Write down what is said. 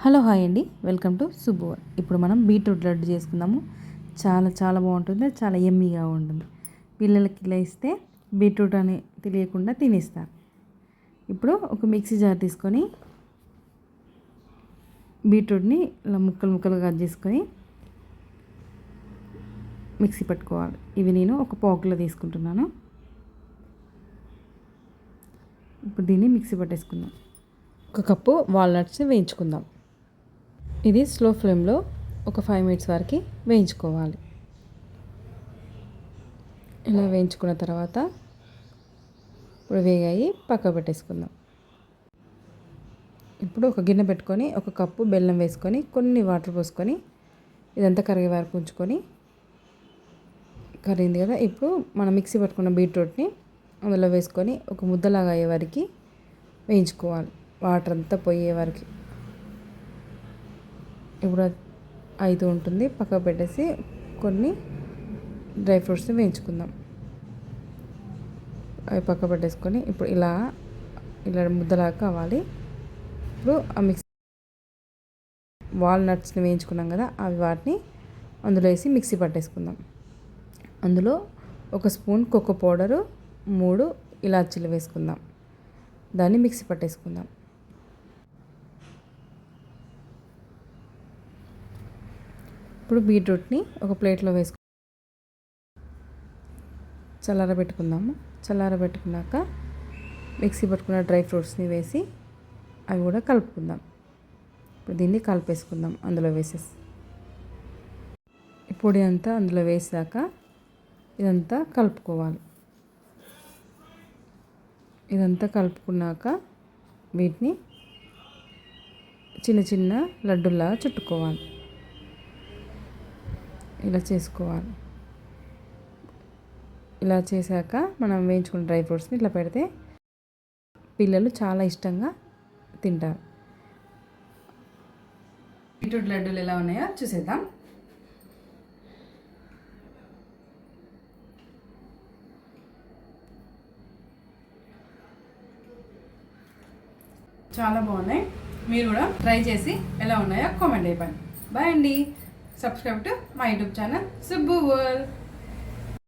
Hello hi అండి, welcome to Subbu. ఇప్పుడు మనం బీట్రూట్ లడ్డు చేసుకుందాము. చాలా చాలా బాగుంటుంది, చాలా యమ్మీగా ఉంటుంది. పిల్లలకి ఇలా ఇస్తే బీట్రూట్ అని తెలియకుండా తినేస్తారు. ఇప్పుడు ఒక మిక్సీ జార్ తీసుకొని బీట్రూట్ని ఇలా ముక్కలు ముక్కలుగా కట్ చేసుకొని మిక్సీ పట్టుకోవాలి. ఇవి నేను ఒక పావుకిలో తీసుకుంటున్నాను. ఇప్పుడు దీన్ని మిక్సీ పట్టేసుకుందాం. ఒక కప్పు వాల్నట్స్ వేయించుకుందాం. ఇది స్లో ఫ్లేమ్లో ఒక 5 మినిట్స్ వరకు వేయించుకోవాలి. ఇలా వేయించుకున్న తర్వాత ఇప్పుడు వేగాయి పక్క పెట్టేసుకుందాం. ఇప్పుడు ఒక గిన్నె పెట్టుకొని ఒక కప్పు బెల్లం వేసుకొని కొన్ని వాటర్ పోసుకొని ఇదంతా కరిగే వరకు ఉంచుకొని, కరిగింది కదా, ఇప్పుడు మనం మిక్సీ పట్టుకున్న బీట్రూట్ని అందులో వేసుకొని ఒక ముద్దలాగా అయ్యే వరకు వేయించుకోవాలి, వాటర్ అంతా పోయే వరకు. ఇప్పుడు అయితూ ఉంటుంది, పక్కకు పెట్టేసి కొన్ని డ్రై ఫ్రూట్స్ని వేయించుకుందాం. అవి పక్క పెట్టేసుకొని ఇప్పుడు ఇలా ముద్దలాగా కావాలి. ఇప్పుడు ఆ మిక్సీ వాల్నట్స్ని వేయించుకున్నాం కదా, అవి వాటిని అందులో వేసి మిక్సీ పట్టేసుకుందాం. అందులో ఒక స్పూన్ కోకో పౌడరు, 3 ఇలాచీలు వేసుకుందాం. దాన్ని మిక్సీ పట్టేసుకుందాం. ఇప్పుడు బీట్రూట్ని ఒక ప్లేట్లో వేసుకు చల్లారబెట్టుకుందాము. చల్లారబెట్టుకున్నాక మిక్సీ పట్టుకున్న డ్రై ఫ్రూట్స్ని వేసి అవి కూడా కలుపుకుందాం. ఇప్పుడు దీన్ని కలిపేసుకుందాం. అందులో వేసేసి ఈ పొడి అంతా అందులో వేసాక ఇదంతా కలుపుకోవాలి. ఇదంతా కలుపుకున్నాక వీటిని చిన్న చిన్న లడ్డుల్లా చుట్టుకోవాలి. ఇలా చేసుకోవాలి. ఇలా చేశాక మనం వేయించుకున్న డ్రై ఫ్రూట్స్ని ఇట్లా పెడితే పిల్లలు చాలా ఇష్టంగా తింటారు. బీట్రూట్ లడ్డూలు ఎలా ఉన్నాయో చూసేద్దాం. చాలా బాగున్నాయి. మీరు కూడా ట్రై చేసి ఎలా ఉన్నాయో కామెంట్ అయిపోయింది. బాయ్ అండి. Subscribe to my YouTube channel Subbu world.